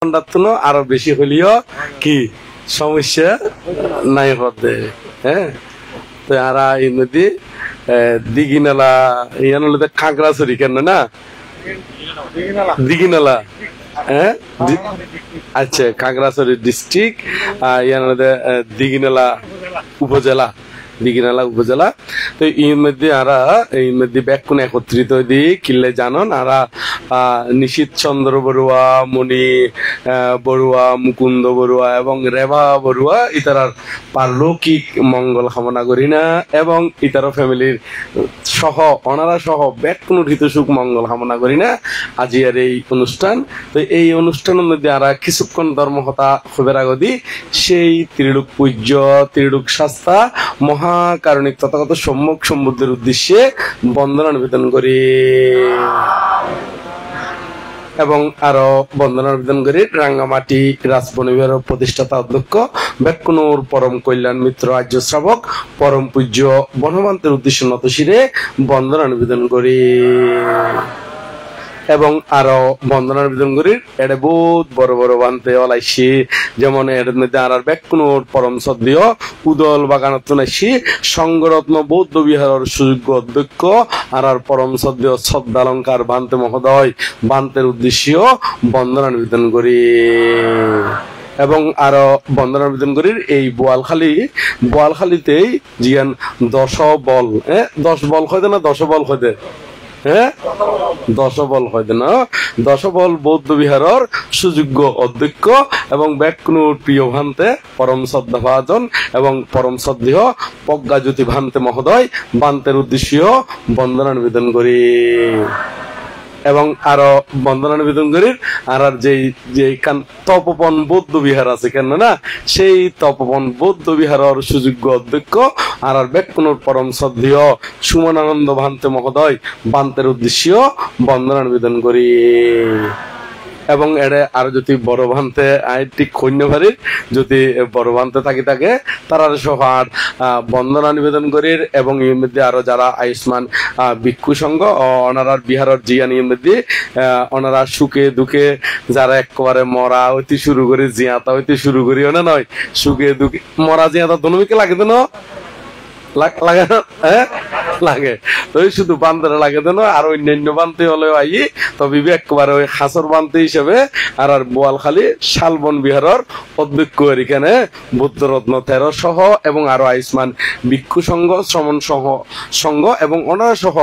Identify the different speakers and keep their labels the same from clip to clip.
Speaker 1: ঘন্টার আরো বেশি হলেও কি সমস্যা নাই হতে। হ্যাঁ, তো আর এই নদী দিঘিনালা ইয়ান হলে খাগড়াছড়ি কেন না দিঘিনালা। হ্যাঁ, আচ্ছা, খাগড়াছড়ি ডিস্ট্রিক্ট, ইয়ান হলে দিঘিনালা উপজেলা, দিঘিনালা উপজেলা। তো এর মধ্যে ব্যাকুণ একত্রিত দি কিল্লে জানন আরা নিশীথ চন্দ্র বড়ুয়া, মণি বড়ুয়া, মুকুন্দ বড়ুয়া এবং রেবা বড়ুয়া ইতারার পারলৌকিক মঙ্গল কামনা করি না এবং ইতার ফ্যামিলির সহ অনারা সহ ব্যাকুণ হিতসুখ মঙ্গল কামনা করি না আজি আর এই অনুষ্ঠান। তো এই অনুষ্ঠানের মধ্যে আরা কিছুক্ষণ ধর্মহতা খবর আগদি সেই ত্রিলোক পূজ্য, ত্রিলোক শাস্তা, মহাকারণিক তথাগত সম্যক সম্বুদ্ধের উদ্দেশ্যে বন্দনা নিবেদন করি এবং আরো বন্দনা নিবেদন করি রাঙ্গামাটি রাজবনিবের প্রতিষ্ঠাতা অধ্যক্ষ ব্যাকুণুর পরম কল্যাণ মিত্র আর্য শ্রাবক পরম পূজ্য বনমান্তের উদ্দেশ্যে নতশিরে বন্দনা নিবেদন করি এবং আরো বন্দনা নিবেদন করি এটা বহুত বড় বড় বানতে ওলাইছি, যেমন এর মধ্যে আর ব্যাকুণুর পরম শ্রদ্ধেয় উদল বাগানত নাইছি সংঘরত্ন বৌদ্ধ বিহারের সুযোগ্য অধ্যক্ষ আর পরম শ্রদ্ধেয় শ্রদ্ধালঙ্কার বান্তে মহোদয় বান্তের উদ্দেশ্যে বন্দনা নিবেদন করি এবং আরো বন্দনা নিবেদন করি এই বোয়ালখালীতেই জিয়ান 10 বল 10 বল হইতে না 10 বল হইতে 10 বল হইতে না 10 বল বৌদ্ধ বিহারের সুযোগ্য অধ্যক্ষ এবং ব্যাকুণুর প্রিয় ভান্তে পরম শ্রদ্ধাভাজন এবং পরম শ্রদ্ধেয় প্রজ্ঞাজ্যোতি ভান্তে মহোদয় বান্তের উদ্দেশ্যে বন্দনা নিবেদন করি এবং আরো বন্দনা নিবেদন করি আর যে তপবন বৌদ্ধ বিহার আছে কেন না সেই তপবন বৌদ্ধ বিহারের সুযোগ্য অধ্যক্ষ আর ব্যাকুণুর পরম শ্রদ্ধেয় সুমনানন্দ ভান্তে মহোদয় বান্তের উদ্দেশ্যে বন্দনা নিবেদন করি এবং এড়ে আর যদি বড় ভান্তে ঠিক কন্যাভারির যদি বড় ভান্তে থাকে তারা সহ আর বন্দনা নিবেদন করির এবং এর মধ্যে আরো যারা আয়ুষ্মান ভিক্ষু সংঘ ওনারা বিহারের জিয়ান এর মধ্যে ওনারা সুখে দুঃখে যারা একেবারে মরা হইতে শুরু করে জিয়াতা হইতে শুরু করি না নয় সুখে দুঃখে মরা জিয়াতা দনমিকে লাগে তো লাগে না লাগে তো শুধু বান্ধরে লাগে দেন আর অন্যান্য বানতে হলে আই তবে একবারে ওই খাসর বানতে হিসেবে আর বোয়ালখালী শালবন বিহারের অধ্যক্ষ এখানে বুদ্ধরত্ন 13 সহ এবং আরো আয়ুষ্মান ভিক্ষু সংঘ শ্রমণ সংঘ এবং অনারা সহ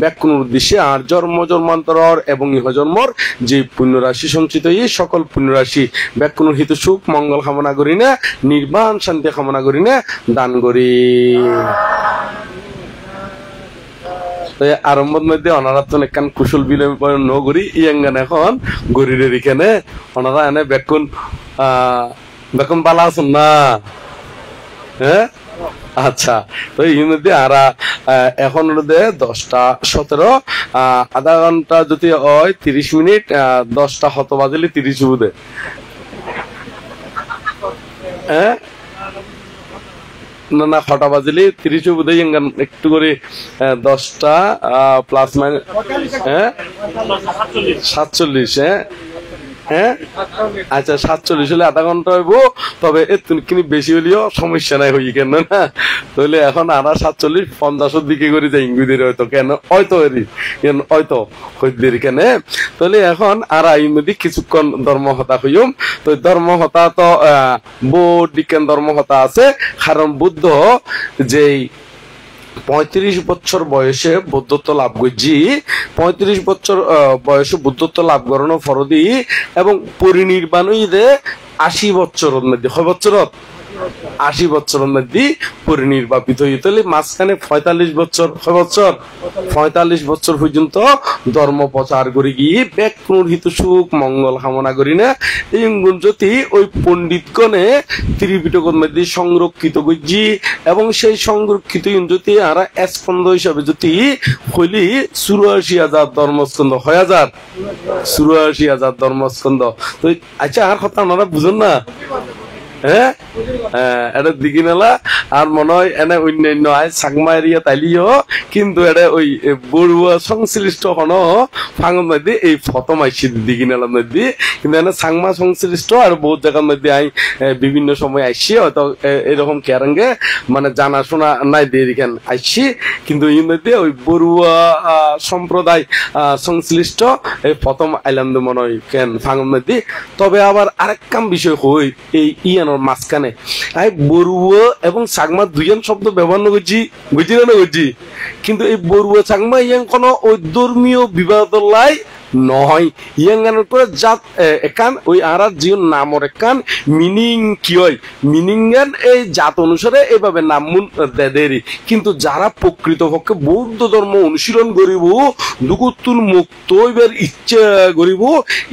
Speaker 1: ব্যাকুণুর উদ্দেশ্যে আর জন্মান্তর এবং ইহজন্মর যে পুণ্যরাশি সঞ্চিত এই সকল পুণ্যরাশি ব্যাকুণুর হিত সুখ মঙ্গল কামনা করি না নির্বাণ শান্তি কামনা করি না দান করি। আরম্ভের মধ্যে ওনারা তো একখান কুশল বিনিময় নগরী ইয়াঙ্গান এখন গরিরের এখানে ওনারা এনে বেকুন বালা আছেন না। হ্যাঁ, আচ্ছা, তো এর মধ্যে আর এখন 10:17 আধা ঘন্টা যদি হয় 30 মিনিট 10টা হত বাজলে 30 বুধে। হ্যাঁ না কটা বাজলে 30 বুধে একটু করে 10টা প্লাস মাইনাস 47 হ্যাঁ আচ্ছা 47 হলে আধা ঘন্টা হইব, তবে কিন্তু বেশি হলেও সমস্যা নাই হই কেন না তাহলে এখন আর 47-50 দিকে করে যাই ইংরেজির হয়তো কেন হয়তো হয়তো হইদের কেন তাহলে এখন আর ইংরেজি কিছুক্ষণ ধর্মহতা হইম। তো ধর্মহতা তো বৌদ্ধ বিজ্ঞান ধর্মহতা আছে, কারণ বুদ্ধ যেই 35 বছর বয়সে বুদ্ধত্ব লাভ করছি 35 বছর বয়সে বুদ্ধত্ব লাভ করানো ফরদি এবং পরিনির্বাণ 80 বছরের মধ্যে 80 বছরের মধ্যে পরিনির্বাপিত হইতে মাঝখানে 45 বছর পর্যন্ত ধর্ম প্রচার করে গিয়ে ব্যাকুণুর হিত সুখ মঙ্গল কামনা করি না এই যদি ওই পণ্ডিতগণে ত্রিপিটকের মধ্যে সংরক্ষিত করছি এবং সেই সংরক্ষিত যদি আর স্কন্ধ হিসাবে যদি হইলি 84,000 ধর্মস্কন্ধ 84,000 ধর্মস্কন্ধ। তো আচ্ছা আর কথা আপনারা বুঝুন না হ্যাঁ এটা দিঘিনালা আর মনে হয় এনে অন্যান্য আয় সাকমা এরিয়া তাইলিও কিন্তু এটা ওই বড়ুয়া সংশ্লিষ্ট হন ফাঙ্গন নদী এই প্রথম আইসি দিঘিনালার নদী কিন্তু এনে সাংমা সংশ্লিষ্ট আর বহুত জায়গার মধ্যে আই বিভিন্ন সময় আইসি হয়তো এরকম কেরাঙ্গে মানে জানাশোনা নাই দিয়ে দিকেন আইসি কিন্তু এই মধ্যে ওই বড়ুয়া সম্প্রদায় সংশ্লিষ্ট এই প্রথম আইলাম মনে হয় কেন ফাঙ্গন নদী তবে আবার আরেক কাম বিষয় হই এই ইয়ানোর মাঝখানে আই বড়ুয়া এবং সাগমা দুইজন শব্দ ব্যবহার করছি বুঝি না করছি কিন্তু এই বড়ুয়া সাগমা ইয়াং কোনো ওই ধর্মীয় বিবাদ লাই নহয় ইয়াঙ্গানোর পরে জাত একান ওই আর জীবন নামর একান মিনিং কি হয় মিনিং গান এই জাত অনুসারে এইভাবে নাম দেদেরি কিন্তু যারা প্রকৃতপক্ষে বৌদ্ধ ধর্ম অনুশীলন করিব দুগুতুল মুক্ত এবার ইচ্ছা করিব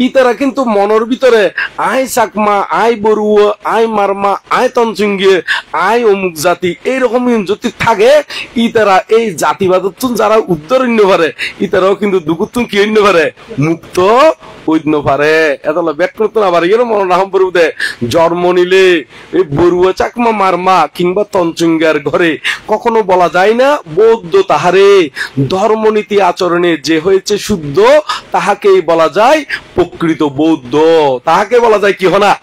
Speaker 1: ইতারা কিন্তু মনের ভিতরে আয় চাকমা আয় বড়ুয়া আয় মারমা আয় তনসুঙ্গে আয় অমুক জাতি এইরকম যদি থাকে ইতারা এই জাতিবাদতুন যারা উত্তরণ্য পারে ইতারাও কিন্তু দুগুতুন কি অন্য পারে মুক্ত হইতে পারে এতলা ব্যাখ্যা আবার এর মনে রাখম পড়বে জন্ম নিলে এই বড়ুয়া চাকমা মারমা কিংবা তঞ্চুঙ্গার ঘরে কখনো বলা যায় না বৌদ্ধ তাহারে ধর্মনীতি আচরণে যে হয়েছে শুদ্ধ তাহাকেই বলা যায় প্রকৃত বৌদ্ধ তাহাকে বলা যায় কি হনা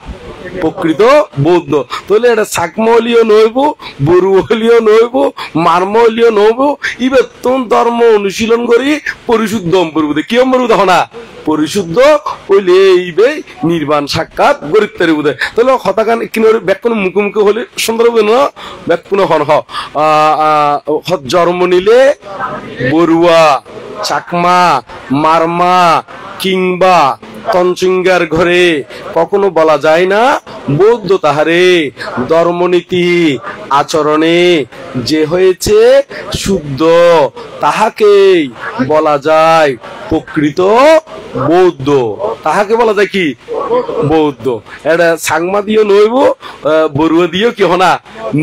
Speaker 1: প্রকৃত বৌদ্ধ তাহলে এটা সাকমলিও নইব বড়ুয়ালিও নইব মারমলিও নইব ইবে তোন ধর্ম অনুশীলন করি পরিশুদ্ধ অম্বরুদে কি অম্বরুদে হনা পরিশুদ্ধ হইলে এইবে নির্বাণ সাক্ষাৎ গরিত্তারি বুধে তাহলে হতাকান কিনোর ব্যাকুন মুখোমুখি হলে সুন্দর হবে না ব্যাকুন হন জন্ম নিলে বড়ুয়া চাকমা মারমা কিংবা তঞ্চুঙ্গার ঘরে কখনো বলা যায় না বৌদ্ধ তাহারে ধর্মনীতি আচরণে যে হয়েছে শুদ্ধ তাহাকেই বলা যায় প্রকৃত বৌদ্ধ তাহাকে বলা যায় কি বৌদ্ধ এটা সাংমা দিয়েও নইব বড়ুয়া দিয়েও কি হনা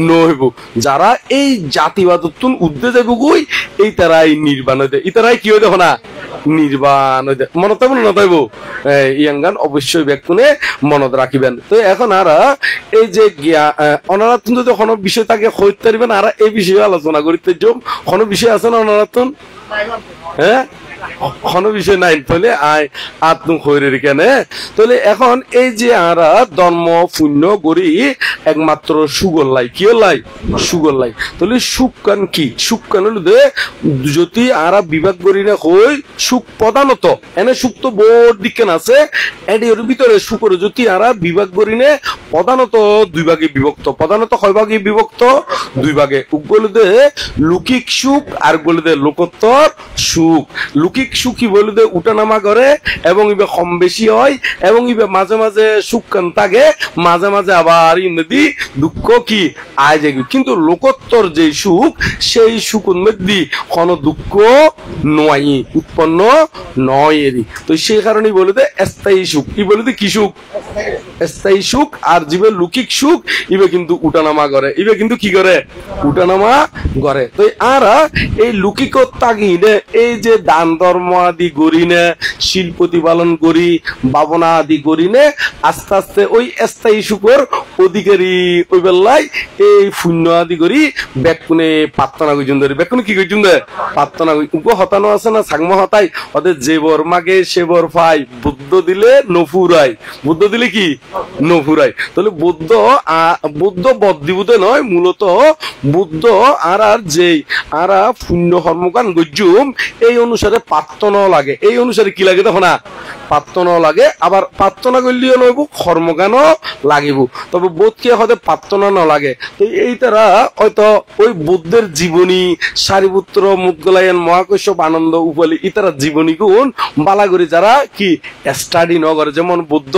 Speaker 1: নইব যারা এই জাতিবাদ উদ্দে যাইব গই এই তারাই নির্বাণ হইতে এই তারাই কি হইতে হনা নির্বাণ হইতে মনে তাইব না তাইব ইয়াঙ্গান অবশ্যই ব্যক্তনে মনত রাখিবেন তো এখন আর এই যে অনারাতন যদি কোনো বিষয় তাকে হইতে পারবেন আর এই বিষয়ে আলোচনা করিতে যোগ কোনো বিষয় আছে না অনারাতন হ্যাঁ কোনো বিষয় নাই তাহলে আয় আত্ম খৈরের কেনে তাহলে এখন এই যে আরা ধর্ম পুণ্য করি একমাত্র সুগল্লাই কি হল্লাই সুগল্লাই তাহলে সুকান কি সুকান হলে যদি আরা বিভাগ করি না হই সুখ প্রধানত এনে সুখ তো বোর দিকেন আছে এর ভিতরে সুখর যদি আরা বিভাগ করি নে প্রধানত দুই ভাগে বিভক্ত প্রধানত কয় ভাগে বিভক্ত দুই ভাগে বলতে লৌকিক সুখ আর বলতে লোকোত্তর সুখ লৌকিক সুখী বলতে উঠানামা করে এবং ইবে কম বেশি হয় এবং ইবে মাঝে মাঝে সুখ কান থাকে মাঝে মাঝে আবার ইন্দি দুঃখ কি আয় যায় কিন্তু লোকোত্তর যে সুখ সেই সুখের মধ্যে কোনো দুঃখ নয় উৎপন্ন নয় এরই তো সেই কারণেই বলতে স্থায়ী সুখ ই বলতে কি সুখ স্থায়ী সুখ আর জীবে লৌকিক সুখ ইবে কিন্তু উঠানামা করে ইবে কিন্তু কি করে উঠানামা করে তো আর এই লৌকিক তাগিনে এই যে দান ধর্ম আদি করি নে শিল প্রতিপালন করি ভাবনা আদি করি নে আস্তে আস্তে ওই স্থায়ী সুখর অধিকারী ওই বেলায় এই পুণ্য আদি করি ব্যাকুনে প্রার্থনা করছেন ধরে ব্যাকুনে কি করছেন প্রার্থনা উপ হতানো আছে না সাংমা হতাই ওদের যে বর মাগে সে বর পাই বুদ্ধ দিলে নফুরাই বুদ্ধ দিলে কি নফুরাই তাহলে বুদ্ধ বুদ্ধ বদ্ধিবুদ্ধ নয় মূলত বুদ্ধ আর যে আর পুণ্য কর্মকান গজ্জুম এই অনুসারে প্রার্থনা লাগে এই অনুসারে কি লাগে তখন না প্রার্থনা লাগে আবার প্রার্থনা করলেও নইব কর্মগানও লাগিব তবে বোধকে হয়তো প্রার্থনা না লাগে তো এই তারা হয়তো ওই বুদ্ধের জীবনী সারিপুত্র মুদগলায়ন মহাকৈশব আনন্দ উপলি ইতারা জীবনী গুণ বালাগরি যারা কি স্টাডি ন করে যেমন বুদ্ধ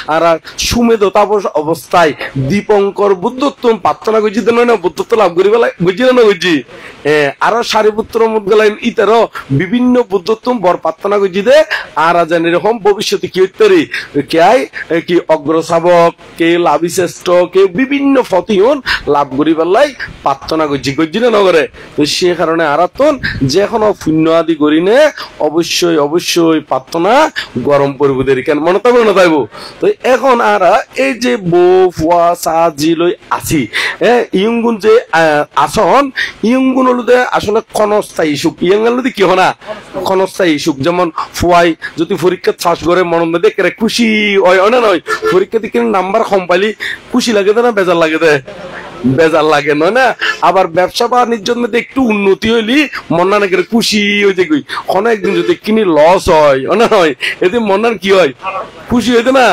Speaker 1: আর সুমেধ তাপস অবস্থায় দীপঙ্কর বুদ্ধত্ব প্রার্থনা করছি তো নয় না বুদ্ধত্ব লাভ করি বেলা বুঝছি না বুঝছি আরো সারিপুত্র মুদগলায়ন ইতারও বিভিন্ন বুদ্ধত্ব বর প্রার্থনা করছি দে আর যেন এরকম ভবিষ্যতে কি হইতে কে কি অগ্রশাবক কে লাভিশেষ শ্রেষ্ঠ কেউ বিভিন্ন ফতিহন লাভ করি পেলাই প্রার্থনা করছি করছি না নগরে। তো সে কারণে আরাতন যে এখনো পুণ্য আদি করি নে অবশ্যই অবশ্যই প্রার্থনা গরম পড়ব দেরি কেন মনে থাকবো না থাকবো। তো এখন আর এই যে বউ ফুয়া সাজি লই আছি ইয়ংগুন যে আসন ইয়ংগুন হলুদে আসলে ক্ষণস্থায়ী সুখ ইয়ঙ্গাল কি হনা ক্ষণস্থায়ী সুখ। যেমন ফুয়াই যদি পরীক্ষা চাষ করে মন দেখে খুশি হয় না নয়, পরীক্ষা দিকে নাম্বার কম পাইলি খুশি লাগে না বেজার লাগে দে বেজার লাগে নয় না। আবার ব্যবসা বাণিজ্যের মধ্যে একটু উন্নতি হইলি মন্না নাকি খুশি হয়েছে কই কোনো একদিন যদি কিনি লস হয় না নয় এতে মন্নার কি হয় খুশি হইতে না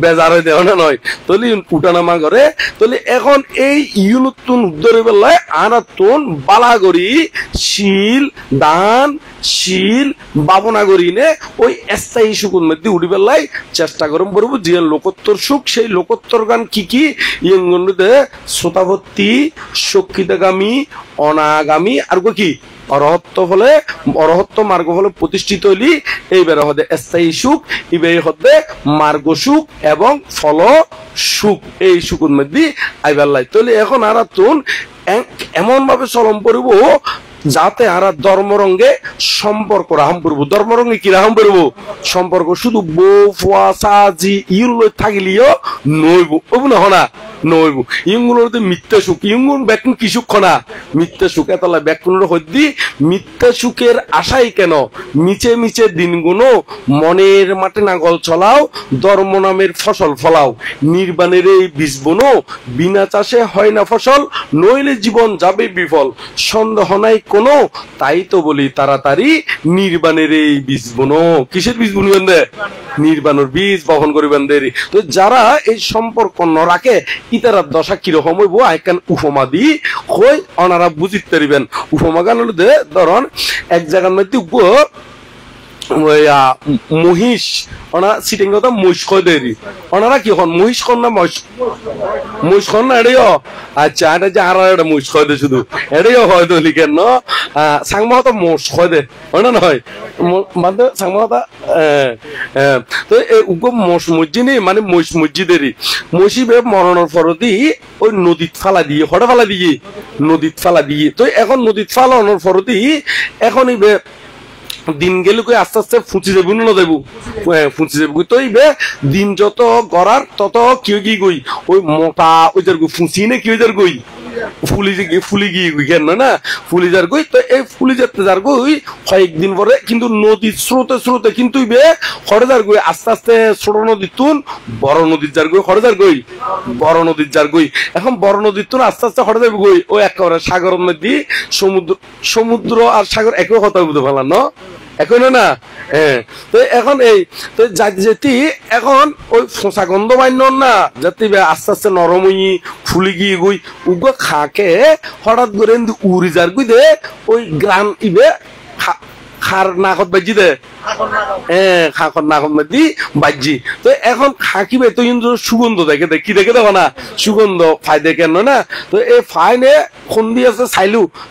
Speaker 1: বেজার হইতে না নয় তলি উঠানামা করে। তলি এখন এই ইউনুতুন ধরে বেলায় আনাতুন বালাগরি শিল দান শিল বাবনা করি নে ওই স্থায়ী সুখের মধ্যে উঠি বেলায় চেষ্টা করম করবো যে লোকোত্তর সুখ সেই লোকোত্তর গান কি কি ইয়ঙ্গতে শ্রোতাভর্তি শক্তিতাগামী অনাগামী আর কি অরহত্ব ফলে অরহত্ব মার্গ ফলে প্রতিষ্ঠিত হইলি এইবার হতে স্থায়ী সুখ ইবে হতে মার্গ সুখ এবং ফল সুখ এই সুখের মধ্যে আইবার লাই। তাহলে এখন আর তুন এমন ভাবে চলন পড়ব যাতে আর ধর্মরঙ্গে সম্পর্ক রাহাম করবো। ধর্মরঙ্গে কি রাহাম করবো সম্পর্ক শুধু বউ ফুয়া সাজি ইউল থাকিলিও নইব না হনা নইব ইগুলোর মিথ্যা সুখ ইগুন ব্যাকুন কি সুখ না মিথ্যা সুখ এতলা ব্যাকুনের হদ্দি মিথ্যা সুখের আশাই কেন মিচে মিচে দিনগুলো মনের মাঠে নাগল চলাও ধর্ম নামের ফসল ফলাও নির্বাণের এই বীজ বনো বিনা চাষে হয় না ফসল নইলে জীবন যাবে বিফল সন্দেহ নাই কোনো তাই তো বলি তাড়াতাড়ি নির্বাণের এই বীজ বনো কিসের বীজ বুনবেন দে নির্বাণের বীজ বহন করিবেন দেরি। তো যারা এই সম্পর্ক ন রাখে ইতারা দশা কিরকম হইব আইকান উপমা দি কই ওনারা বুঝিতে পারিবেন। উপমা গান হলো দে ধরন এক জায়গার মধ্যে মহিষ ওনা সিটিং কথা মহিষ কয় দেরি ওনারা কি হন মহিষ কন না মহিষ কন না এটাইও আচ্ছা এটা যে আর একটা মহিষ কয় দে শুধু এটাইও হয় তো লিখেন ন সাংমা হতা মোষ কয় দে হয় না নয় মানে সাংমা হতা তো মোষ মসজি নেই মানে মহিষ মসজিদেরই মহিষী বে মরণের ফরদি ওই নদীত ফালা দিয়ে হঠাৎ ফালা দিয়ে নদীত ফালা দিয়ে। তো এখন নদীত ফালানোর ফরদি এখন দিন গেলে কই আস্তে আস্তে ফুঁচি যাবো না যাবো ফুঁচি যাবো। তো দিন যত গড়ার তত কি কি গই ওই মোটা ওই যার ফুঁচি নে কি ওই যার গই ফুলি গিয়ে কেন না ফুলি যার গই। তো এই ফুলি যেতে যার গই কয়েকদিন পরে কিন্তু নদীর স্রোতে স্রোতে কিন্তু হরে যার গই আস্তে আস্তে ছোট নদীর তুন বড় নদীর যার গই হরে যার গই বড় নদীর যার গই। এখন বড় নদীর তুন আস্তে আস্তে হরে যাবে গই ও একেবারে সাগরের মধ্যে সমুদ্র আর সাগর একই কথা বুঝতে পারলাম না এখন না হ্যাঁ। তো এখন এই তো যেটি এখন ওই ফোঁসা গন্ধ বাইন না যাতে আস্তে আস্তে নরমই ফুলি গিয়ে গই উগ খাকে হঠাৎ করে উড়ি যার গুই দে ওই গ্রাম খার নাকত বাজি দে খাকর নাকত বাজি বাজি। তো এখন খাকিবে তো কিন্তু সুগন্ধ দেখে কি দেখে দেখো না সুগন্ধ ফাই দেখে না। তো এই ফাইনে খুন্দি আছে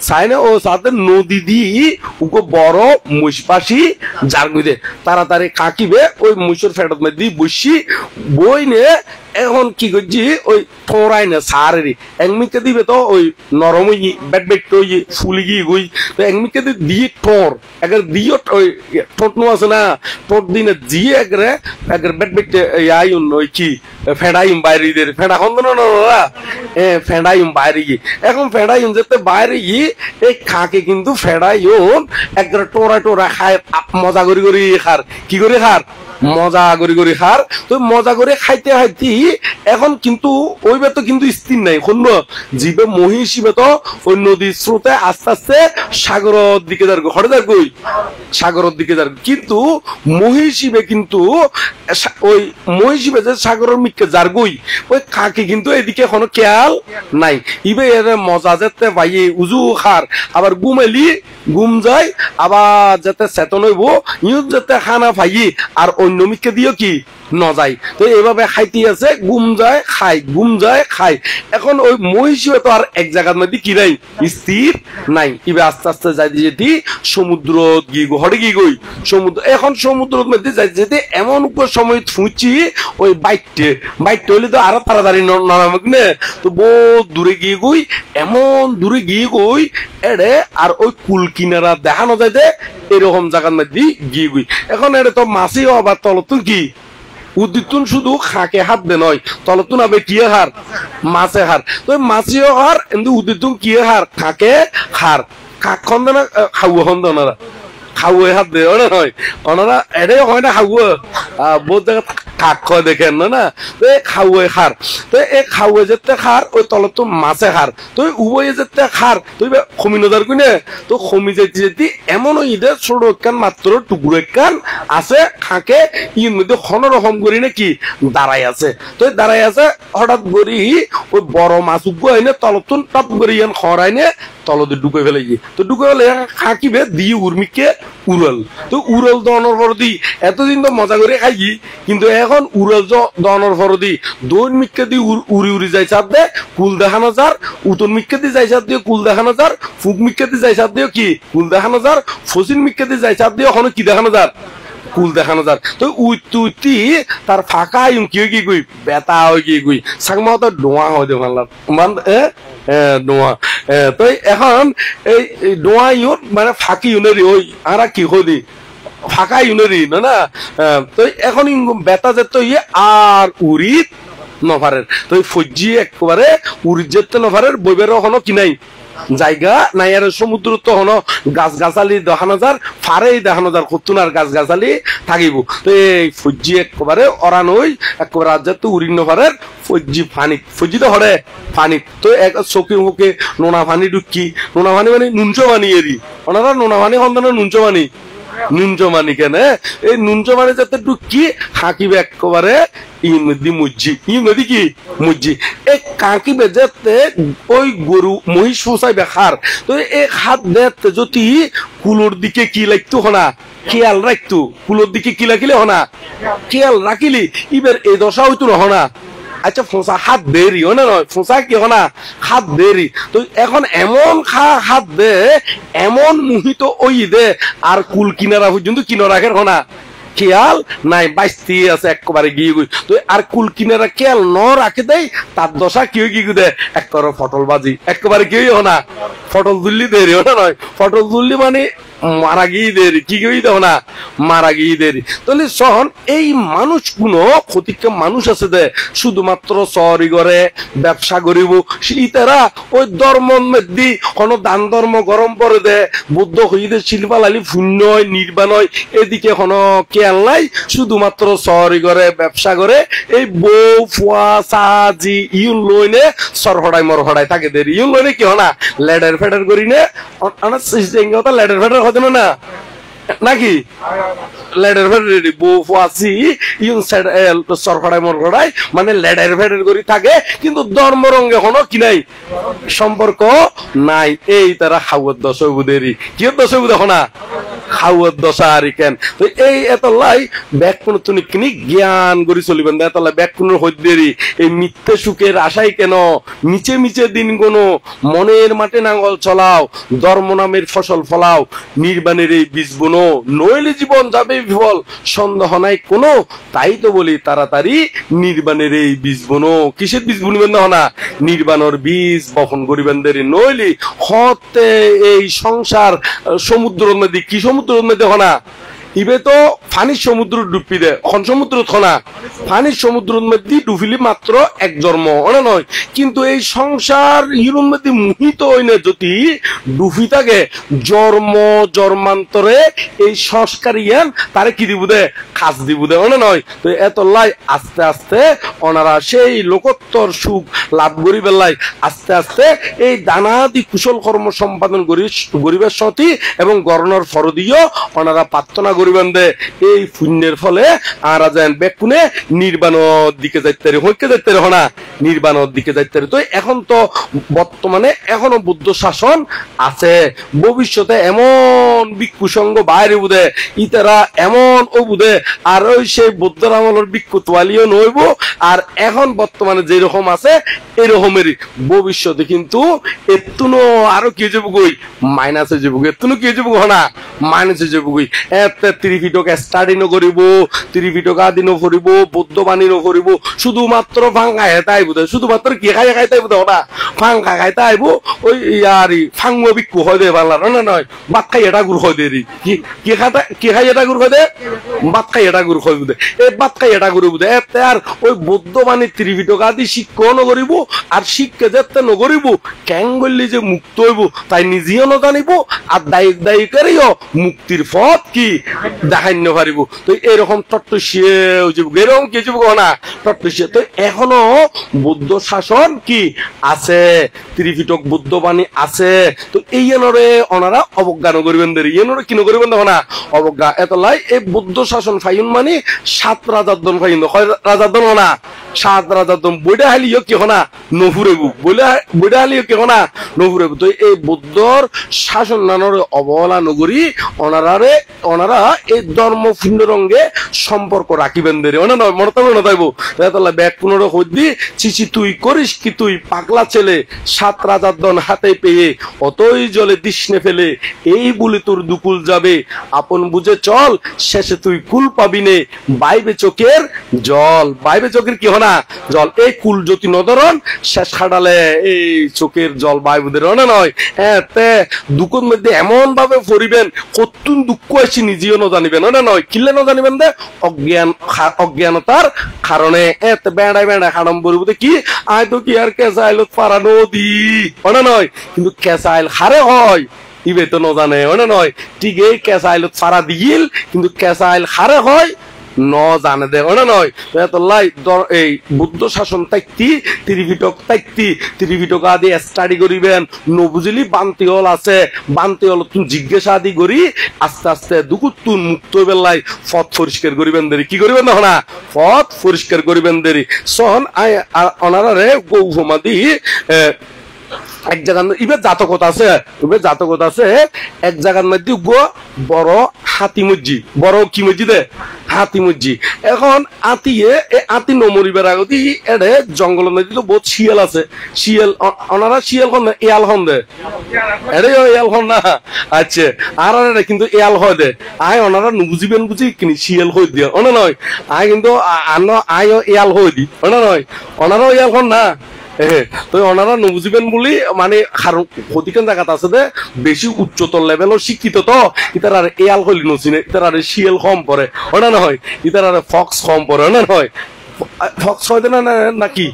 Speaker 1: সাইনে ও সাথে নদী দি উকো বড় মুসপাশি যার গুই দে তাড়াতাড়ি কাকিবে ওই মুসুর ফেরত মধ্যে বসি বই নে এখন কি করছি ওই ঠোঁড়াই না সারেরই একমিকে দিবে তো ওই নরম বেট বেট ওই ফুলি গিয়ে গই তো একমিকে দিয়ে ঠোঁড় একের দিয়ে ওই ঠোঁট নো আছে না ঠোঁট দিনে দিয়ে একের বেট বেট আইন ওই কি ফেডাইম বাইরে দিয়ে ফেডা হন্দ না ফেডাইম বাইরে গিয়ে এখন ফেডাইম যেতে বাইরে গিয়ে এই খাকে কিন্তু ফেডাইম একবার টোরা খায় মজা করি খার কি করে খার মজা করি খার। তো মজা করে খাইতে খাইতে এখন কিন্তু ওই তো কিন্তু স্থির নাই শুনবো জীবে মহিষিবে তো ওই নদীর স্রোতে আস্তে আস্তে সাগরের দিকে যার হরে যার গই সাগরের দিকে যার কিন্তু মহিষিবে কিন্তু ওই মহিষিবে যে সাগরের মিকে যার গই ওই কাকে কিন্তু এদিকে এখনো খেয়াল নাই ইবে এর মজা যেতে ভাইয়ে উজু খার আবার ঘুমেলি ঘুম যায় আবার যাতে চেতন হইব ইউজ যাতে খানা ভাইয়ে আর অন্য মিকে দিও কি নজাই তো এইভাবে খাইতে আছে গুম যায় খাই গুম যায় খাই এখন ওই মহিষীও তো আর এক জায়গার মধ্যে কি নাই স্থির নাই এবার আস্তে আস্তে যাইতে যেতে সমুদ্র গিয়ে হরে গিয়ে গই সমুদ্র এখন সমুদ্রের মধ্যে যাইতে যেতে এমন সময় থুঁচি ওই বাইকটা হইলে তো আরো তাড়াতাড়ি নামাক নে তো বহুত দূরে গিয়ে গই এমন দূরে গিয়ে গই এড়ে আর ওই কুল কিনারা দেখানো যাইতে এরকম জায়গার মধ্যে গিয়ে গই এখন এড়ে তো মাছিও আবার তলতুন কি উদ্দিতুন শুধু খাকে হাত দে নয় তলতুন আবে কি হার মাছে হার তো মাছিও হার কিন্তু উদ্দিতুন কি হার খাকে হার খাক খন্দ না খাওয়া খন্দ ওনারা খাওয়া হাত দে ওরা নয় ওনারা এড়ে হয় না খাওয়া বহুত জায়গা কাক খয় দেখেন না তো এই খাওয়া খার তো এই খাওয়া যেতে খার ওই তলত তো মাছে খার তো উভয়ে যেতে খার তো খমি নজার কিনে তো খমি যেতে যেতে এমন ঈদের ছোট কান মাত্র টুকরো কান আছে খাকে ইর মধ্যে রকম করি নাকি দাঁড়াই আছে তো দাঁড়াই আছে হঠাৎ করি ওই বড় মাছ উগ্র আইনে তলতুন টপ করি ইয়ান খরাইনে তলতে ঢুকে ফেলে গিয়ে তো ঢুকে ফেলে খাকিবে দিয়ে উর্মিকে উড়াল তো উড়াল দনের পর দি এতদিন তো মজা করে খাই কিন্তু এখন উড়াল দনের পর দি দৈন মিক্কে দিয়ে উড়ি উড়ি যাই চাপ দে কুল দেখানো যার উতন মিক্কে দিয়ে যাই চাপ দিয়ে কুল দেখানো যার ফুক মিক্কে দিয়ে যাই চাপ দিয়ে কি কুল দেখানো যার ফসিল মিক্কে দিয়ে যাই চাপ দিয়ে ওখানে কি দেখানো যার কুল দেখানো যার তো উইতি তার ফাঁকা কি কি গুই বেতা হয়ে কি গুই সাকমা তো ডোয়া হয় দেখালাম মান ডোয়া তো এখন এই ডোয়া ইউর মানে ফাঁকি ইউনেরি ওই আর কি হদি ফাঁকা ইউনেরি না তো এখন বেতা যেত ইয়ে আর উড়িত নভারের তো ফজ্জি একবারে উড়িত যেতে নভারের বইবের ওখানে কি নাই জায়গা নাই আর সমুদ্র তো হন গাছ গাছালি দেখানো যার ফারেই দেখানো যার কতুনার গাছ গাছালি থাকিব তো এই ফজ্জি একবারে অরান ওই একবার রাজ্য তো উড়ি নভারের ফজ্জি ফানি ফজ্জি তো হরে ফানি তো এক চকি মুখে নোনা ফানি ঢুকি নোনা ফানি মানে নুনচো মানি এরি ওনারা নোনা ফানি সন্তানের নুনচো মানি নুনচমানি কেন এই নুনচমানি যাতে ঢুকি হাঁকিবে একেবারে ইমদি মুজ্জি ইমদি কি মুজ্জি এই কাঁকিবে যাতে ওই গরু মহিষ ফুসাইবে খার তো এই হাত দেখতে যদি কুলোর দিকে কি লাগতো হনা খেয়াল রাখতো কুলোর দিকে কি লাগিলে হনা খেয়াল রাখিলি এবার এই দশা হইতো না আচ্ছা ফোঁসা হাত দেরি হয় না নয় ফোঁসা কি হয় না হাত দেরি তো এখন এমন হাত দে এমন মুহিত ওই দে আর কুল কিনারা পর্যন্ত কিনো রাখের হনা খেয়াল নাই বাইস্তি আছে একবারে গিয়ে গই তো আর কুল কিনারা খেয়াল ন রাখে দেয় তার দশা কি কি দে একবারে ফটল বাজি একবারে কি হয় না ফটল তুললি দেরি হয় না নয় ফটল তুললি মানে মারা গিয়ে দেরি কি গই দেও না মারা গিয়ে দেরি তাহলে সহন এই মানুষগুলো ক্ষতিকে মানুষ আছে দে শুধুমাত্র শহরি করে ব্যবসা করিব ইতারা ওই ধর্ম মেদি কোনো দান ধর্ম গরম পরে দে বুদ্ধ হইতে শিল্পালালি শূন্য হয় নির্বাণ হয় এদিকে কোনো খেয়াল নাই শুধুমাত্র শহরি করে ব্যবসা করে এই বউ ফুয়া সাজি ইউন লইনে সরহড়াই মরহড়াই থাকে দেরি ইউন লইনে কি হনা লেডার ফেডার করি নে লেডার ফেডার হতো না নাকি লেডার ফেডার বউ ফুয়াছি ইউন সরহড়াই মরহড়াই মানে লেডার ফেডার করি থাকে কিন্তু ধর্ম রঙে কোনো কি নাই সম্পর্ক নাই এই তারা খাওয়ার দশ বুদেরি কি দশ দেখো না খাওয়ার দশা আর কেন তো এই এতলাই ব্যাকুণ তুমি কিনি জ্ঞান করি চলিবেন এতলাই ব্যাকুণের হদ্দেরি এই মিথ্যে সুখের আশাই কেন নিচে মিচে দিন কোনো মনের মাঠে নাঙ্গল চলাও ধর্ম নামের ফসল ফলাও নির্বাণের এই বীজ বুনো নইলে জীবন যাবে বিফল সন্দেহ নাই কোনো তাই তো বলি তাড়াতাড়ি নির্বাণের এই বীজ বুনো কিসের বীজ বুনবেন না নির্বাণের বীজ বপন করিবেন দেরি নইলে হতে এই সংসার সমুদ্রের মধ্যে কি সমুদ্রের মধ্যে হনা ইবে তো ফানির সমুদ্র ডুবি দে খন সমুদ্র থনা ফানির সমুদ্রের মধ্যে ডুবিলি মাত্র এক জন্ম ওনা নয় কিন্তু এই সংসার ইউর মধ্যে মোহিত হইনে যদি ডুবি থাকে জন্ম জন্মান্তরে এই সংস্কার ইয়ান তারে কি দিব দে খাস দিব দে ওনা নয় তো এত লাই আস্তে আস্তে ওনারা সেই লোকোত্তর সুখ লাভ করি বেলাই আস্তে আস্তে এই দানাদি কুশল কর্ম সম্পাদন গরিবের সতী এবং গণনার ফরদিও ওনারা প্রার্থনা করিবেন দে এই পুণ্যের ফলে আর যেন বেকুনে নির্বাণের দিকে যাইতে হইকে যাইতে হনা নির্বাণের দিকে যাইতে পারে। তো এখন তো বর্তমানে এখনো বুদ্ধ শাসন আছে, ভবিষ্যতে এমন ভিক্ষু সংঘ বাইরে বুধে ইতারা এমন ও বুধে আর ওই সেই বুদ্ধর আমলের ভিক্ষু তোয়ালিও নইব। আর এখন বর্তমানে যেরকম আছে এরকমেরই ভবিষ্যতে কিন্তু এতুনো আরো কি যাবো গই মাইনাসে যাবো, এতুনো কি যাবো না মাইনাসে যাবো গই। এতে ত্রিপিটক স্টাডি নকরিব, ত্রিপিটক আদি নকরিব, বৌদ্ধ বাণী নকরিব, শুধুমাত্র ফাঙ্কা হেতা আইব, শুধুমাত্র কি খাই খাইতে আইব না ফাঙ্কা খাইতে আইব। ওই ইয়ারি ফাঙ্গ বিক্ষু হয় দে বাংলার না নয় বাদ খাই এটা গুড় হয় দে কি খাতা কি খাই এটা গুড় হয় দে বাদ খাই এটা গুড় হয় বুধে এই বাদ খাই এটা গুড় বুধে। এতে আর ওই বৌদ্ধ বাণী ত্রিপিটক আদি শিক্ষাও নকরিব আর শিক্ষা যেতে নকরিব ক্যাং বললি যে মুক্ত হইব তাই নিজেও নজানিব আর দায়িক দায়িকারীও মুক্তির পথ কি দেখাইন্য পারিব। তো এরকম টট্টসিয়ে এরকম কি যাব না টট্টসিয়ে। তো এখনো বুদ্ধ শাসন কি আছে, ত্রিপিটক বুদ্ধ বাণী আছে। তো এই এনরে ওনারা অবজ্ঞা নকরিবেন দেরি এনরে কি নকরিবেন দেখো না অবজ্ঞা। এতলাই এই বুদ্ধ শাসন ফাইন মানে 7 রাজার দন ফাইন রাজার দন না 7 রাজার দন বইটা হালিও কি না নফুরেবু বইটা হালিও কি না নফুরেবু। তো এই বুদ্ধর শাসন নানর অবহেলা নগরী ওনারা এই ধর্ম ভিন্ন রঙ্গে সম্পর্ক রাখিবেন দেরি ওনা নয় মনে থাকবে না তাইব। তাহলে ব্যাগ 15 হইদি চিচি তুই করিস কি তুই পাগলা ছেলে 7 রাজার দন হাতে পেয়ে অতই জলে দিশনে ফেলে এই বলে তোর দুকুল যাবে আপন বুঝে চল শেষে তুই কুল পাবি নে বাইবে চোখের জল। বাইবে চোখের কি হনা জল এই কুল জ্যোতি নদরন শেষ খাটালে এই চোখের জল বাইবুদের না নয়। এতে দুঃখের মধ্যে এমন ভাবে পড়িবেন কতুন দুঃখ আসি নিজেও ন জানিবেন না নয় কিলে ন জানিবেন দে অজ্ঞানতার কারণে। এতে বেড়াই বেড়াই হাড়ম বলবো কি আয় তো কি আর কেঁচাইল পারা নদী ওনা নয় কিন্তু কেঁচাইল হারে হয় ইবে তো ন জানে ওনা নয়। ঠিক এই কেঁচাইল সারা দিল কিন্তু কেঁচাইল হারে হয় ন জানে দে ওনা নয়। লাই এই বুদ্ধ শাসন তাইতি ত্রিপিটক আদি স্টাডি করিবেন নবুঝিলি বান্তি হল আছে বান্তি হল তুমি জিজ্ঞাসা আদি করি আস্তে আস্তে দুকুতুন মুক্ত বেলায় পথ পরিষ্কার করিবেন দেরি কি করিবেন না পথ পরিষ্কার করিবেন দেরি সহন আয় অনারে গৌহমাদি এক জায়গার ইবের জাতকতা আছে এক জায়গার মধ্যে বড় হাতি মসজি বড় কি মসজিদ হাতি মসজি। এখন আতি নমরিবার আগত এডে জঙ্গলের মধ্যে তো বহুত শিয়াল আছে শিয়াল ওনারা শিয়াল খন এয়াল খন দে এরে এয়াল খন না আচ্ছা আর কিন্তু এয়াল হয় দে আয় ওনারা নুবুঝিবেন বুঝি কিনি শিয়াল হয়ে দিয়া ওনা নয় আয় কিন্তু আয় এয়াল হয়ে দি ওনা নয় ওনারাও এয়াল খন না। তো ওনারা নবুঝিবেন বলি মানে ক্ষতিকান জায়গাত আছে দে বেশি উচ্চতর লেভেলের শিক্ষিত তো ইতার আর এয়াল হইলি নচিনে ইতার আর শিয়াল কম পরে ওনা নয় ইতার আর ফক্স কম পরে ওনা নয় ফক্স হয় না নাকি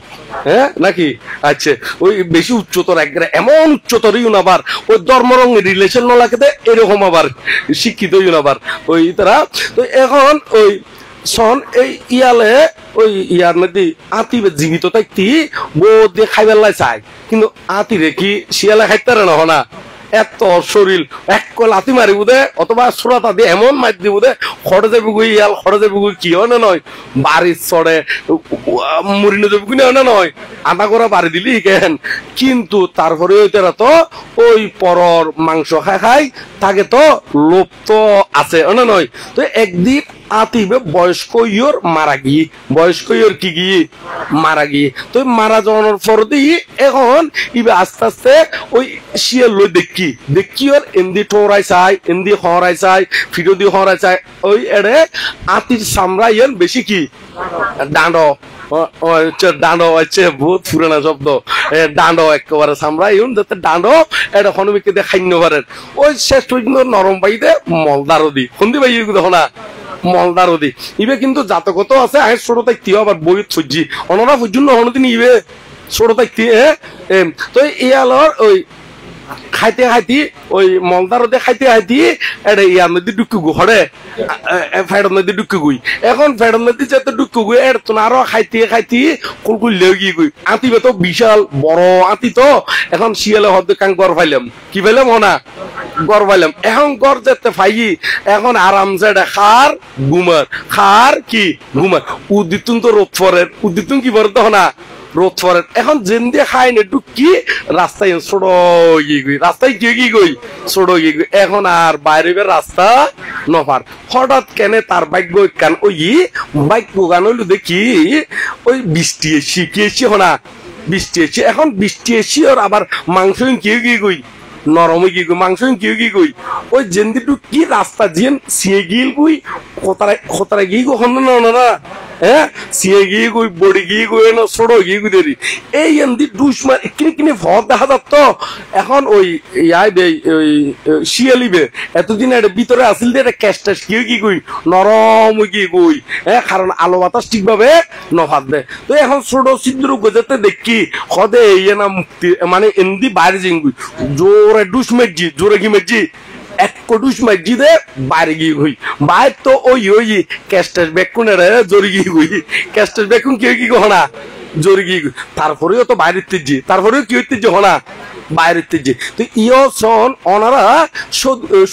Speaker 1: নাকি আচ্ছা ওই বেশি উচ্চতর একবারে এমন উচ্চতরই আবার ওই ধর্মরঙ রিলেশন নলাকে দে এরকম আবার শিক্ষিত আবার ওই তারা। তো এখন ওই সন এই ইয়ালে ওই ইয়ার মধ্যে আতি জীবিত থাকতি বউ দিয়ে খাইবার লাই চাই কিন্তু আতি রে কি শিয়ালে খাইতে না এত শরীর এক লাতি মারি বুধে অথবা সুরাতা দিয়ে এমন মার দিব দে খড়ে যাবি গুই ইয়াল খড়ে যাবি গুই কি হয় না নয় বাড়ির চড়ে মরিনে যাবি কিনে হয় না নয় আধা করে বাড়ি দিলি কেন কিন্তু তারপরে ওইটারা তো ওই পরর মাংস খাই তাকে তো লোভ তো আছে না নয়। তো একদিন আতিবে বয়স্ক ইয়র মারা গিয়ে বয়স্ক ইয়র কি গিয়ে মারা গিয়ে তো মারা যাওয়ার পর দিয়ে এখন ইবে আস্তে আস্তে ওই শিয়াল লই দেখি ওর এমদি ঠোরাই চাই এমদি হরাই চাই ফিরো দিয়ে হরাই চাই ওই এড়ে আতির সামরা ইয়ান বেশি কি ডান্ড ডান্ড হচ্ছে বহুত পুরানা শব্দ ডান্ড একেবারে সামরা ইউন যাতে ডান্ড এটা হনুমিকে দিয়ে খাইন্য পারেন ওই শেষ পর্যন্ত নরম পাইতে মলদারও দি সন্ধি পাই দেখো না মলদারও দি ইবে কিন্তু জাতকত আছে আয় ছোট থাকতে আবার বই সজ্জি অনরা পর্যন্ত হনদিন ইবে ছোট থাকতে তো ইয়ালর ওই খাইতে খাইতি ওই মলদারতে খাইতে খাইতি এটা ইয়ার মধ্যে ডুক্কু গু হরে ফেডর মধ্যে ডুক্কু গুই এখন ফেডর মধ্যে যেতে ডুক্কু গুই এর তো আরো খাইতে কুলকুল লেগি গুই আতি তো বিশাল বড় আতি তো এখন শিয়ালে হদ কাং গর ফাইলাম কি ফাইলাম হনা গর ফাইলাম এখন গর যেতে ফাই এখন আরামসে খার ঘুমার খার কি ঘুমার উদ্দিতুন তো রোদ পরের উদ্দিতুন কি পরে তো না রোদ পরে এখন যেন দিয়ে খাই না ঢুকি রাস্তায় ছোট গিয়ে গই রাস্তায় কি গই ছোট গিয়ে গই এখন আর বাইরে রাস্তা নফার হঠাৎ কেনে তার ভাগ্য কান ওই ভাগ্য গান হইলো দেখি ওই বৃষ্টি এসি কি এসি হনা বৃষ্টি এসি এখন বৃষ্টি এসি ওর আবার মাংস কেউ গিয়ে গই নরম কি গই মাংস কেউ কি গই ওই জেন্দিটু কি রাস্তা জিয়েন সিয়ে গিল গই খতরা গিয়ে গো হন না হ্যাঁ সিয়ে গিয়ে গই বড়ি গিয়ে গই না ছোট গিয়ে গই দেরি এই এমদি দুশ্মন কিনে কিনে ভর দেখা যাত এখন ওই ইয়াই ওই শিয়ালিবে এতদিন এটা ভিতরে আসিল দিয়ে এটা ক্যাশ ট্যাশ কি গই নরম গিয়ে গই হ্যাঁ কারণ আলো বাতাস ঠিকভাবে নভাত দেয় তো এখন ছোট ছিদ্র গজাতে দেখি হদে ইয়ে না মুক্তি মানে এমদি বাইরে জিঙ্গুই জোরে ডুস মেজি জোরে কি মেজি এক কটুস মেজি দে বাইরে গিয়ে গই বাইর তো ওই ক্যাস্টাস বেকুনের জোরে গিয়ে গই ক্যাস্টাস বেকুন কি হনা জোরে গিয়ে তারপরেও তো বাইরের তেজি তারপরেও কি হইতে হনা বাইরের তেজি তো ইয়সন ওনারা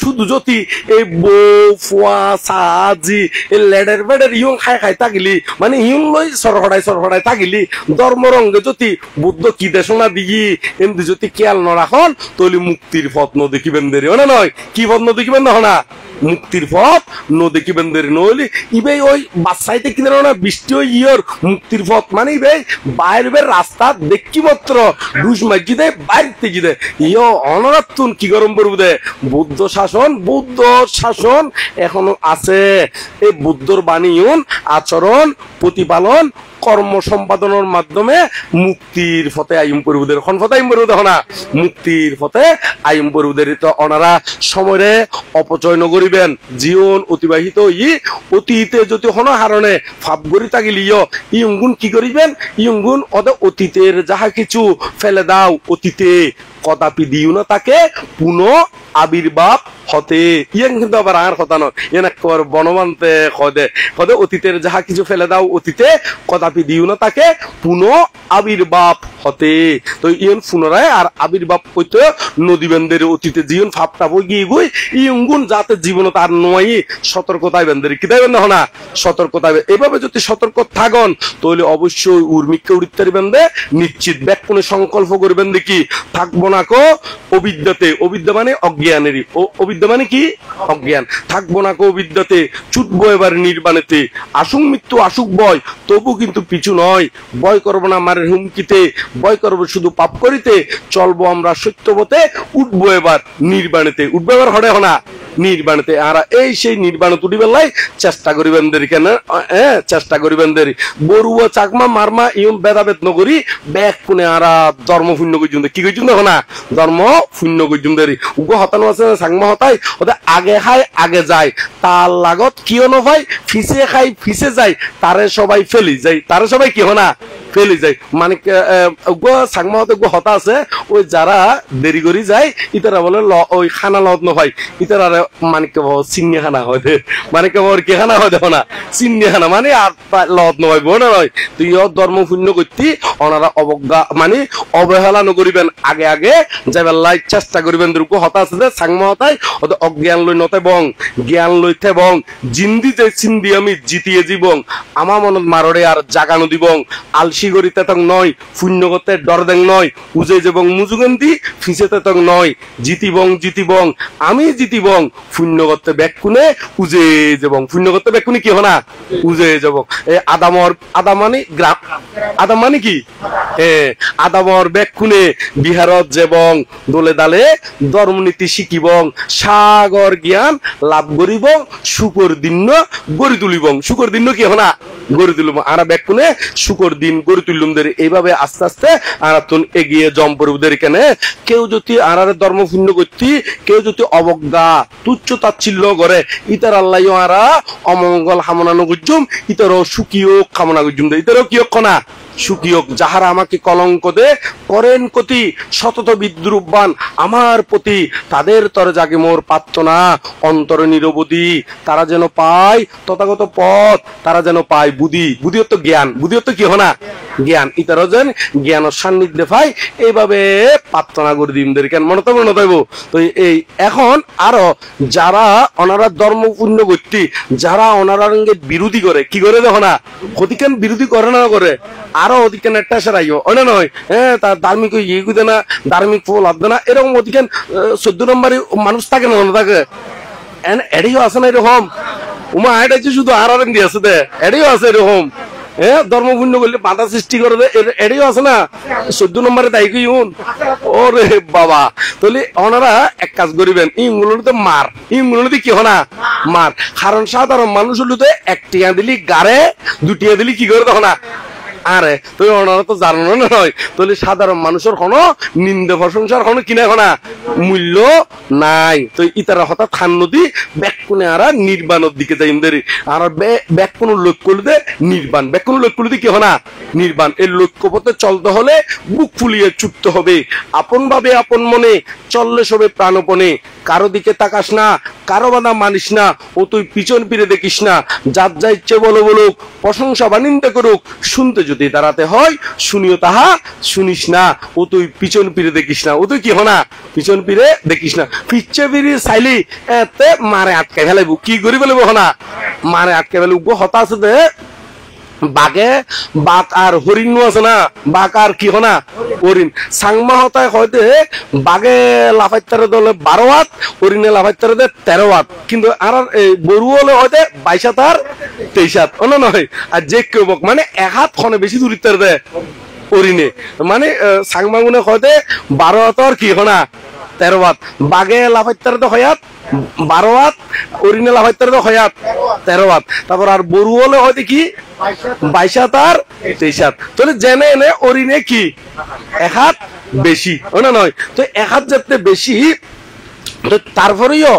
Speaker 1: শুধু যদি এই বউ ফুয়া সাজি এই লেডার বেডার ইয়ং খাই থাকিলি মানে ইয়ং লই সরফড়াই থাকিলি ধর্মরঙ্গে যদি বুদ্ধ কি দেশনা দিই এমনি যদি খেয়াল ন রাখন তৈলি মুক্তির পথ ন দেখিবেন দেরি না নয় কি পথ ন দেখিবেন না হনা মুক্তির পথ ন দেখিবেন দেরি নইলি ইবে ওই বাচ্চাইতে কিনে না বৃষ্টি ওই ইয়র মুক্তির পথ মানে ইবে বাইরের রাস্তা দেখি মাত্র দুষ মাজি দেয় বাইরে তেজি দেয় ইয় অনরাত্তুন কি গরম পড়ব দে বুদ্ধ শাসন এখনো আছে এই বুদ্ধর বাণীয়ন আচরণ প্রতিপালন কর্ম সম্পাদনের মাধ্যমে মুক্তির পথে আইম পরিবুদের কোন পথে আইম পরিবুদ হনা মুক্তির পথে আইম পরিবুদের তো ওনারা সময়ে অপচয় নগরিবেন জীবন অতিবাহিত অতীতে যদি হন হারণে ফাপ গড়ি থাকিলি ইয়ঙ্গুন কি করিবেন ইয়ঙ্গুন ওদের অতীতের যাহা কিছু ফেলে দাও অতীতে কদাপি দিও না তাকে পুনঃ আবির্ভাব হতে ইয়ান কিন্তু আবার আর কথা নয় ইয়ান একেবারে বনমান্তে কদে অতীতের যাহা কিছু ফেলে দাও অতীতে কদাপি দিও না তাকে পুনঃ আবির্ভাব হতে তো ইয়ান পুনরায় আর আবির্ভাব হইতে নদীবেন্দের অতীতে জীবন ফাপটা বই গিয়ে গই ইয়ঙ্গুন যাতে জীবন তার নয় সতর্কতায় বেন্দের কি তাই না সতর্কতায় এভাবে যদি সতর্ক থাকন তাহলে অবশ্যই উর্মিককে উড়িত্তারি বেন্দে নিশ্চিত ব্যাকুণে সংকল্প করবেন দেখি থাকবো না কো অবিদ্যা মানে অজ্ঞানেরই অবিদ্যা মানে কি অজ্ঞান থাকবো না কো অবিদ্যাতে ছুটবো এবার নির্বাণেতে আসুক মৃত্যু আসুক ভয় তবু কিন্তু পিছু নয় ভয় করবো না মারের হুমকিতে ভয় করবো শুধু পাপ করিতে চলবো আমরা সত্যপথে উঠবো এবার নির্বাণেতে উঠবো এবার হরে হনা নির্বাণতে আর এই সেই নির্বাণ তুটি বেলায় চেষ্টা করিবেন দেরি কেন চেষ্টা করিবেন দেরি বড়ুয়া চাকমা মারমা ইউন বেদাবেদ নগরী ব্যাগ কোনে আর ধর্ম শূন্য করছুন কি করছুন দেখো না ধর্ম শূন্য করছুন দেরি উগো হতানো আছে চাকমা হতাই ওদের আগে খায় আগে যায় তার লাগত কিয় নভাই ফিসে খাই ফিসে যায় তারে সবাই ফেলি যায় তারে সবাই কি হনা ফেলি যায় মানে চাকমা হতে হতা আছে ওই যারা দেরি করি যায় ইতারা বলে ওই খানা লত নভাই ইতারা মানে কেবল চিন্নি খানা হয় দে মানে কেবল কি খানা হয় দেখো না চিন্নি খানা মানে আর লত নয় বোন নয় তুই ধর্ম শূন্য করতি ওনারা অবজ্ঞা মানে অবহেলা নকরিবেন আগে আগে যাবেলাই চেষ্টা করিবেন দুর্গ হতা আছে যে সাংমা হতাই ওদের অজ্ঞান লই নতে বং জ্ঞান লই থেবং জিন্দি যে চিন্দি আমি জিতিয়ে জীবং আমার মনত মারড়ে আর জাগানো দিবং আলসি গরিতে তং নয় শূন্য করতে ডর দেং নয় উজে যেবং মুজুগন্দি ফিসেতে তং নয় জিতিবং আমি জিতিবং শূন্য করতে ব্যাকুনে উজে যেবং শূন্য করতে ব্যাকুনে কি হনা উজে যাব এ আদাম মানে কি আদামর ব্যাকুনে বিহারত যেবং দোলে দালে ধর্মনীতি শিখিবং সাগর জ্ঞান লাভ করিব শুকর দিন গড়ি তুলিবং শুকর দিন কি হনা গড়ি তুলিব আর ব্যাকুনে শুকর দিন গড়ি তুললুম দের এইভাবে আস্তে আস্তে আর তুন এগিয়ে জম পড়বদের কেনে কেউ যদি আর ধর্ম শূন্য করতি কেউ যদি অবজ্ঞা তুচ্ছ তাচ্ছিল্য করে ইতার আল্লাহ আরা অমঙ্গল কামনা নগুজুম ইতারও সুখীয় কামনা গুজুম দে ইতারও কি না সুখীয়ক যাহারা আমাকে কলঙ্ক দে করেন কতি সতত বিদ্রুপবান আমার প্রতি তাদের তরে জাগে মোর প্রার্থনা অন্তরে নিরবধি তারা যেন পায় তথাগত পথ তারা যেন পায় বুদ্ধি তো জ্ঞান বুদ্ধি তো কি হনা জ্ঞান ইতারও যেন জ্ঞান সান্নিধ্যে পাই এইভাবে প্রার্থনা করে দিমদের কেন মনে তো মনে পাইব তো এই এখন আরো যারা ওনারা ধর্ম পূর্ণ করতি যারা ওনারা বিরোধী করে কি করে দেখো না ক্ষতিকান বিরোধী করে না করে আরো অধিক একটা সেরাইও ওনা নয় হ্যাঁ তার ধার্মিক ইয়ে গুদে না ধার্মিক ফল আসবে না এরকম অধিক 14 নম্বরে মানুষ থাকে না থাকে এটাইও আছে না এরকম উমা এটা শুধু আর দিয়ে আছে দে এটাইও আছে এরকম হ্যাঁ ধর্মপূর্ণ করলে বাধা সৃষ্টি করে এটাইও আছে না 14 নম্বরে দায়ী ইউন ওরে বাবা তাহলে ওনারা এক কাজ করিবেন ইমগুলোতে মার ইমগুলোতে কি হনা মার কারণ সাধারণ মানুষ হলো তো একটিয়া দিলি গাড়ে দুটিয়া দিলি কি করে তখন না আরে তুই ওনারা তো জানো না নয় তাহলে সাধারণ মানুষের কোনো নিন্দে প্রশংসার কোনো কিনা না মূল্য নাই তো ইতারা হঠাৎ খান নদী ব্যাকুনে আর নির্বাণের দিকে যাই আর ব্যাকুন লক্ষ্য করলে নির্বাণ ব্যাকুন লক্ষ্য করলে কি হনা নির্বাণ এই লক্ষ্য পথে চলতে হলে বুক ফুলিয়ে ছুটতে হবে আপন ভাবে আপন মনে চললে সবে প্রাণপণে কারো দিকে তাকাস না কারো বাধা মানিস না ও তুই পিছন ফিরে দেখিস না যার যা ইচ্ছে বলো বলুক প্রশংসা বা নিন্দা করুক শুনতে যদি দাঁড়াতে হয় শুনিও তাহা শুনিস না ও তুই পিছন ফিরে দেখিস না ও তুই কি হনা পিছন ফিরে দেখিস না পিচ্ছে ফিরে চাইলি এতে মারে আটকে ফেলাইব কি করি ফেলব হনা মারে আটকে ফেলব হতাশ দে বাঘে বাঘ আর হরিণ আছে না বাঘ আর কি হনা হরিণ সাংমা হতায় হয়তো বাঘে লাফাইতারে দলে 12 হাত হরিণে লাফাইতারে দে 13 হাত কিন্তু আর গরু হলে হয়তো 22 হাত আর 23 হাত অন্য নয় আর যে কেউ মানে 1 হাত খনে বেশি দূরিতার দে হরিণে মানে সাংমাগুনে হয়তো 12 হাত আর কি হনা 13 হাত বাঘে লাফাইতারে তো হয়াত 12 হাত হরিণে লাফাইতারে তো হয়াত 13 হাত তারপর আর গরু হলে হয়তো কি 22 হাত আর 23 হাত তাহলে জেনে এনে হরিণে কি 1 হাত বেশি না নয় তো 1 হাত যেতে বেশি তারপরেও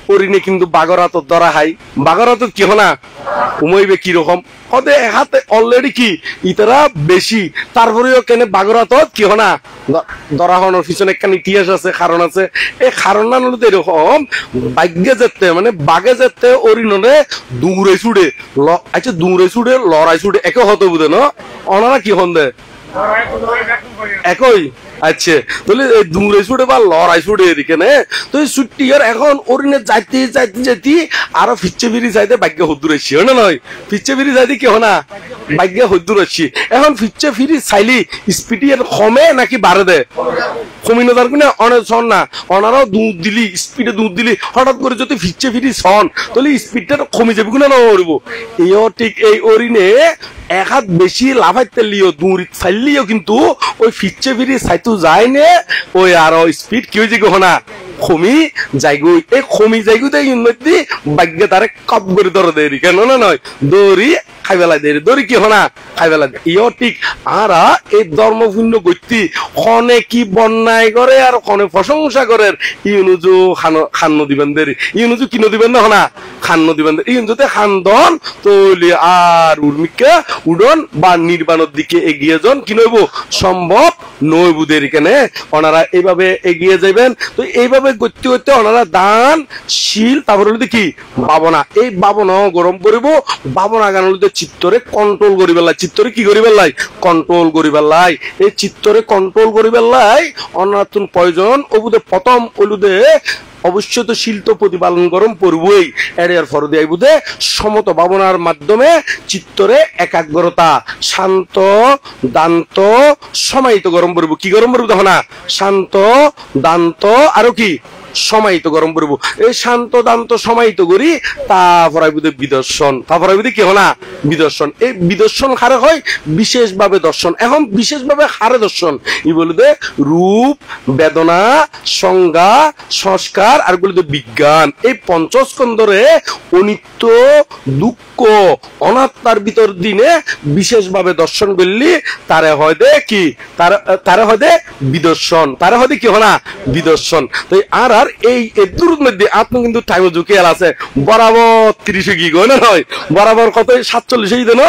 Speaker 1: হরিণে কিন্তু বাগরাত ধরা হয় বাগরাত কি হনা উমইবে কি রকম হতে 1 হাতে অলরেডি কি ইতারা বেশি তারপরেও কেন বাগরাত কি হনা ধরা হওয়ার পিছনে একটা ইতিহাস আছে কারণ আছে এই কারণ না হলো এরকম ভাগ্যে যেতে মানে বাঘে যেতে হরিণরে দূরে ছুড়ে আচ্ছা দূরে ছুড়ে লড়াই ছুড়ে একে হতে বুঝে না ওনারা কি হন দে একই আচ্ছা তাহলে দূরে ছুটে বা লড়াই ছুটে এদিকে নে তো ছুটি আর এখন হরিণে যাইতে যাইতে যাইতে আরো ফিচ্ছে ফিরি যাইতে ভাগ্য হদ্দুর আসছি হয় না নয় ফিচ্ছে ফিরি যাইতে কি হনা ভাগ্য হদ্দুর আসছি এখন ফিচ্ছে ফিরি চাইলি স্পিডি আর কমে নাকি বাড়ে দে কমিনো তার কিনা অনেক শোন না ওনারাও দুধ দিলি স্পিডে দুধ দিলি হঠাৎ করে যদি ফিচ্ছে ফিরি শোন তাহলে স্পিডটা কমে যাবে কিনা না করবো এইও ঠিক এই হরিণে 1 হাত বেশি লাফাইতে লিও দূর চাইলিও কিন্তু ওই ফিচ্ছে ফিরি চাইতো যায় নে ওই আরো স্পিড কি হয়েছে গহনা খমি যাইগো এই খমি যাইগো তাই উন্নতি ভাগ্য তারে কপ করে ধরে দেরি কেন না নয় দৌড়ি খাই বেলা দেরি দৌড়ি কি হনা খাই বেলা ইও ঠিক আর এই ধর্মপূর্ণ গতি খনে কি বন্যায় করে আর খনে প্রশংসা করে ইউনুজু খান্ন দিবেন দেরি ইউনুজু কি দিবেন না হনা খান্ন দিবেন ইউনুজুতে খান্দন তৈলি আর উর্মিকা উডন বা নির্বাণের দিকে এগিয়ে যান কি নইব সম্ভব নইব দেরি কেন ওনারা এইভাবে এগিয়ে যাবেন তো এইভাবে করতে করতে ওনারা দান শীল তারপরে কি ভাবনা এই ভাবনা গরম করিব ভাবনা গান চিত্তরে কন্ট্রোল করি পেলাই চিত্তরে কি করি পেলাই কন্ট্রোল করি পেলাই এই চিত্তরে কন্ট্রোল করি পেলাই অনাতুন প্রয়োজন ওবুদে প্রথম ওলুদে অবশ্যই তো শীল তো প্রতিপালন গরম পড়বই এর ফরদে আইবুদে সমত ভাবনার মাধ্যমে চিত্তরে একাগ্রতা শান্ত দান্ত সমাহিত গরম পড়ব কি গরম পড়ব দেখো না শান্ত দান্ত আরো কি সমাহিত গরম পড়ব এই শান্ত দান্ত সমাহিত করি তারপর আইবুদে বিদর্শন তারপর আইবুদে কি হনা বিদর্শন এই বিদর্শন হারে হয় বিশেষভাবে দর্শন এখন বিশেষভাবে হারে দর্শন ই বলতে রূপ বেদনা সংজ্ঞা সংস্কার আর বলতে বিজ্ঞান এই পঞ্চস্কন্ধরে অনিত্য দুঃখ অনাত্মার ভিতর দিনে বিশেষভাবে দর্শন করলি তারে হয় দে কি তারে হয় দে বিদর্শন তারে হয় দে কি হনা বিদর্শন তো আর আর এই দূর মধ্যে আপনি কিন্তু টাইম ঝুঁকিয়াল আছে বরাবর 30 কি গো না নয় বরাবর কত 47 দেন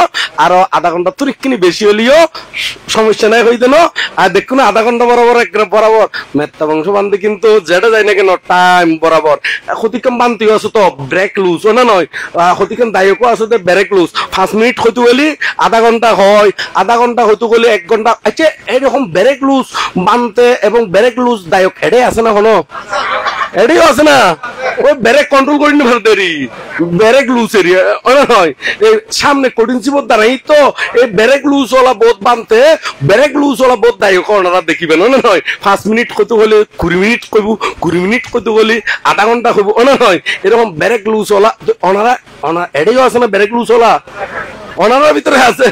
Speaker 1: আর আধা ঘন্টা তুরিকিনি বেশি হলিও সমস্যা নাই হই দেন আর দেখুন আধা ঘন্টা বরাবর এক বরাবর মেত্তা বংশ বান্ধে কিন্তু যেটা যায় না কেন টাইম বরাবর ক্ষতিকম বান্তিও আছে তো ব্রেক লুজ না নয় ক্ষতিকম দায়কও আছে তো ব্রেক লুজ 5 মিনিট হইতে গেলি আধা ঘন্টা হয় আধা ঘন্টা হইতে গেলে 1 ঘন্টা আচ্ছা এরকম ব্রেক লুজ বানতে এবং ব্রেক লুজ দায়ক এটাই আছে না হলো এটাই আছে না ওই ব্রেক কন্ট্রোল করি না ভারতেরই ব্রেক লুজ এরিয়া নয় এই সামনে কঠিন চিবত দাঁড়াই তো এই ব্রেক লুজ ওলা বোধ বানতে ব্রেক লুজ ওলা বোধ দায়ী ওনারা দেখিবেন নয় 5 মিনিট কত হলে 20 মিনিট কইব 20 মিনিট কত বলি আধা ঘন্টা কইব নয় এরকম ব্রেক লুজ ওলা ওনারা এটাই আছে না ব্রেক লুজ ওলা ওনারা ভিতরে আছে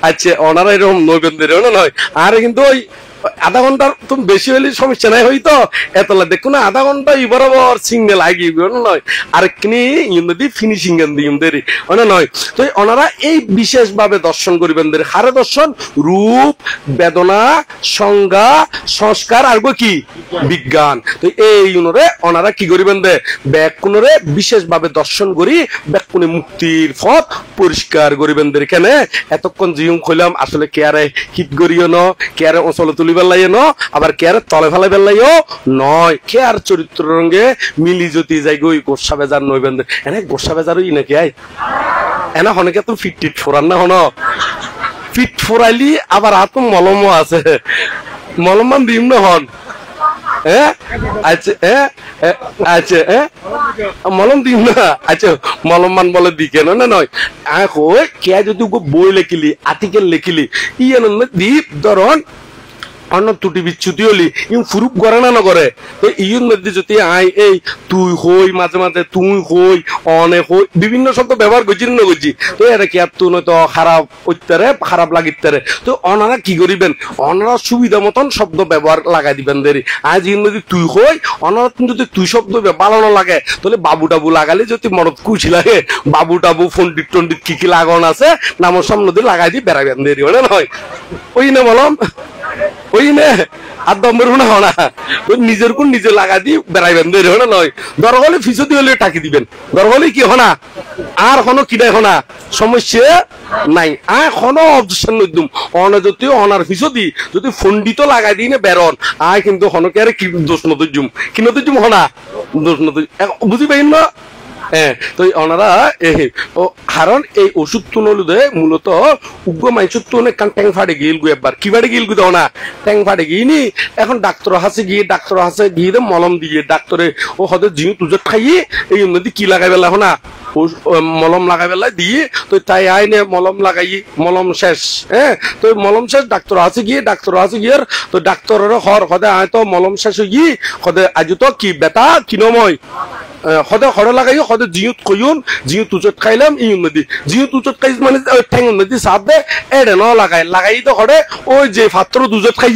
Speaker 1: আচ্ছা ওনারা এরকম নৈবেন্দ্য নয় আর কিন্তু ওই আধা ঘন্টার তুমি বেশি হলে সমস্যা নাই হয়তো এতলা দেখো না আধা ঘন্টা বরাবর সিঙ্গেল আগিয়ে নয় আর কিনি ইন্দি ফিনিশিং দেরি নয় তো ওনারা এই বিশেষ ভাবে দর্শন করিবেন হারে দর্শন রূপ বেদনা সংজ্ঞা সংস্কার আর কি বিজ্ঞান তো এই ইউনরে ওনারা কি করিবেন দে ব্যাকুণরে বিশেষ ভাবে দর্শন করি ব্যাকুণে মুক্তির পথ পরিষ্কার করিবেন এখানে এতক্ষণ জিউম কইলাম আসলে কেয়ারে হিট করিও ন কেয়ারে অঞ্চল বেলাইও ন আবার কে আর তলে ফেলে বেলাইও নয় কে আর চরিত্র রঙে মিলি জ্যোতি যাই গই গোসা বেজার নইবেন এনে গোসা বেজারই নাকি আই এনা হনেকে তো ফিট টিট ফোরান না হন ফিট ফোরাইলি আবার হাত মলমও আছে মলমান দিম না হন আচ্ছা আচ্ছা মলম দিম না আচ্ছা মলম মান বলে দি কেন না নয় কে যদি বই লেখিলি আর্টিকেল লেখিলি ইয়ে দ্বীপ ধরন অন্য ত্রুটি বিচ্যুতি হলি ইউ ফুরুপ করে না নগরে তো ইউর মধ্যে যদি আই এই তুই হই মাঝে মাঝে তুই হই অনেক হই বিভিন্ন শব্দ ব্যবহার করছি না করছি তো এটা কি আর তুই নয়তো খারাপ ওইতারে খারাপ লাগিতারে তো ওনারা কি করিবেন ওনারা সুবিধা মতন শব্দ ব্যবহার লাগাই দিবেন দেরি আজ ইউর মধ্যে তুই হই ওনারা যদি তুই শব্দ বানানো লাগে তাহলে বাবু টাবু লাগালে যদি মরদ কুচি লাগে বাবু টাবু ফন্ডিত টন্ডিত কি কি লাগান আছে নামের সামনে দিয়ে লাগাই দিয়ে বেড়াবেন দেরি হয় না ওই না বলম ওই নে আর দমের না হনা ওই নিজের কোন নিজে লাগা দি বেড়াইবেন দেরি হনা নয় দরকার হলে ফিসদি হলে টাকি দিবেন দরকার হলে কি হনা আর হনো কিডাই হনা সমস্যা নাই আর হনো অবজেকশন নইদুম অন যদি অনার ফিসদি যদি ফন্ডিত লাগাই দিই না বেরন আয় কিন্তু হনকে আর কি দোষ নতুজুম কি নতুজুম হনা দোষ নতুজ বুঝি পাইন না হ্যাঁ তো ওনারা কারণ এই ওষুধ তুনলুদে মূলত উগ্র মাইসুর তুনে কান ট্যাং ফাটে গিল গু একবার কি ফাটে গিল গু দাও না ট্যাং ফাটে গিয়ে এখন ডাক্তার হাসে গিয়ে মলম দিয়ে ডাক্তারে ও হদে জিও তুজত খাইয়ে এই নদী কি লাগাই বেলা না মলম লাগাই বেলা দিয়ে তো তাই আইনে মলম লাগাই মলম শেষ হ্যাঁ তো মলম শেষ ডাক্তার হাসে গিয়ে তো ডাক্তারের হর হদে আয় তো মলম শেষ হয়ে হদে আজ তো কি বেটা কিনময় হদে হরে লাগাই হদে জিউত কইন জিউ তুচত খাইলাম ই নদী জিউ তুচত খাই মানে ঠ্যাং নদী সাপ দে এডে ন লাগাই তো হরে ওই যে পাত্র দুজত খাই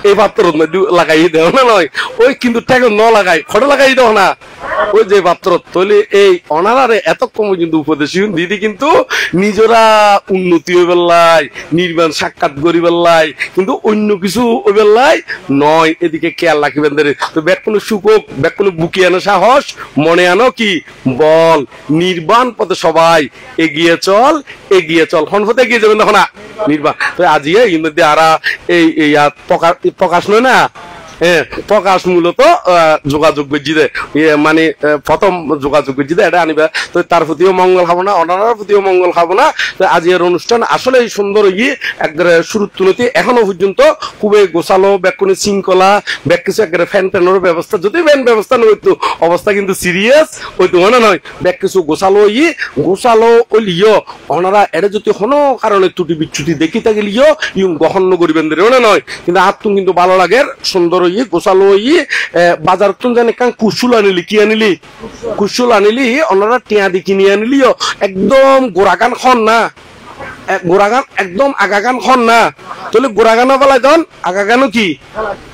Speaker 1: এই পাত্র নদী লাগাই দেও না নয় ওই কিন্তু ঠ্যাং ন লাগাই হরে লাগাই দেও না ওই যে পাত্র তলে এই অনারারে এত কম কিন্তু উপদেশ দিদি কিন্তু নিজরা উন্নতি হয়ে বেল্লাই নির্মাণ সাক্ষাৎ করি বেল্লাই কিন্তু অন্য কিছু ওই বেল্লাই নয় এদিকে খেয়াল রাখিবেন তো ব্যাক কোনো সুযোগ ব্যাক কোনো বুকি আনো সাহস মনে আনো কি বল নির্বাণ পথে সবাই এগিয়ে চল হনফতে এগিয়ে যাবেন না নির্বাণ তো আজিয়ে এর মধ্যে আরা এই প্রকাশ নয় না হ্যাঁ প্রকাশ মূলত যোগাযোগ করছিতে মানে প্রথম যোগাযোগ করছিতে এটা আনিবা তো তার প্রতিও মঙ্গল খাবো না অনারার প্রতিও মঙ্গল খাবো না তো আজকের অনুষ্ঠান আসলে সুন্দর ইয়ে একবারে শুরুর তুলতে এখনো পর্যন্ত খুবই গোছালো ব্যাকুনি শৃঙ্খলা ব্যাক কিছু একবারে ফ্যান ট্যানের ব্যবস্থা যদি ফ্যান ব্যবস্থা নইতো অবস্থা কিন্তু সিরিয়াস হইতো না নয় ব্যাক কিছু গোছালো লিও ওনারা এটা যদি কোনো কারণে ত্রুটি বিচ্যুতি দেখি থাকে লিও ইউং গহন্য করিবেন না নয় কিন্তু আত্ম কিন্তু ভালো লাগে সুন্দর গোসালো বাজার তুন জানে কান কুসুল আনিলি কি আনিলি কুসুল আনিলি ওনারা টিয়া দি কিনে আনিলিও একদম গোড়াগান খন না গোড়াগান একদম আগাগান খন না তাহলে গোড়াগানো বেলায় দন আগাগানো কি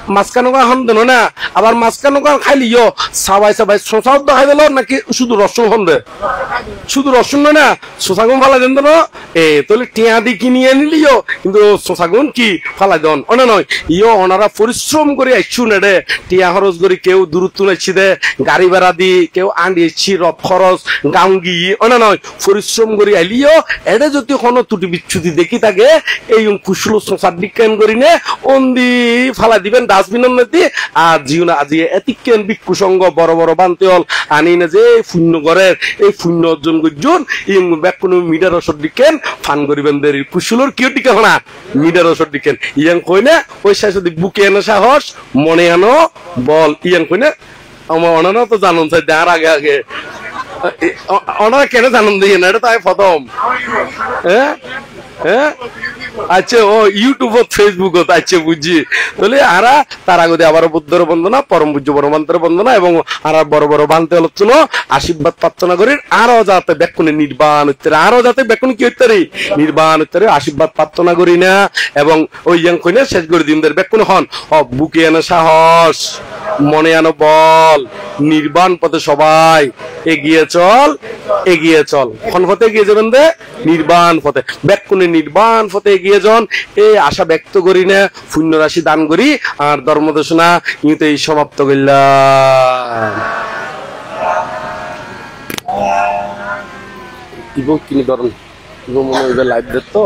Speaker 1: মাঝখানো খন দেন না আবার মাঝখানো খাইলিও সাবাই শোষাও দেখাই দিল নাকি শুধু রসুন খন দে শুধু রসুন না শোষাগুন ফালাই দেন তো তাহলে টিয়া দি কিনে আনিলিও কিন্তু শোষাগুন কি ফালাই দন অনে নয় ওনারা পরিশ্রম করে আসছু না রে টিয়া খরচ করি কেউ দূরত্ব নাইছি দে গাড়ি ভাড়া দি কেউ আন্দি এসছি রব খরচ গাঁও গিয়ে অনে নয় পরিশ্রম করে আইলিও এটা যদি কোনো ত্রুটি বিচ্ছুতি দেখি থাকে এই কুশল শোষার বিজ্ঞান করি নে অন্দি ফালাই দিবেন ডাস্টবিনের মধ্যে আর জিও না আজি এতিকেন বিক্ষুসঙ্গ বড় বড় বানতে হল আনি না যে শূন্য ঘরের এই শূন্য অর্জন করছুন এই ব্যাক কোনো মিটার ওষুধ দিকেন ফান করিবেন দেরি কুশলর কেউ টিকে না মিটার ওষুধ দিকেন ইয়াং কই না ওই সাথে বুকে আনো সাহস মনে আনো বল ইয়াং কই না আমার ওনারা তো জানুন চাই দেওয়ার আগে আগে ওনারা কেন জানুন দিয়ে না, এটা তাই প্রথম। হ্যাঁ হ্যাঁ আচ্ছা, ও ইউটিউবত ফেসবুকত, আচ্ছা বুঝছি। তাহলে আরা তার আগে আবার বুদ্ধর বন্দনা, পরম পূজ্য পরমান্তর বন্দনা এবং আর বড় বড় বানতে হচ্ছিল আশীর্বাদ প্রার্থনা করি আরো যাতে বেক্ষণে নির্বাণ হইতে, আরো যাতে বেক্ষণ কি হইতে নির্বাণ হইতে আশীর্বাদ প্রার্থনা করি না। এবং ওই ইয়াং কইনা শেষ করে দিনদের বেক্ষণ হন বুকে আনো সাহস, মনে আনো বল, নির্বাণ পথে সবাই এগিয়ে চল, এগিয়ে চল। কোন পথে এগিয়ে যাবেন দে? নির্বাণ পথে। বেক্ষণে নির্বাণ পথে এগিয়ে যান এই আশা ব্যক্ত করি না, পুণ্য রাশি দান করি আর ধর্ম দেশনা ইউতেই সমাপ্ত করলাম। তিনি ধরুন লাইভ দেখতো।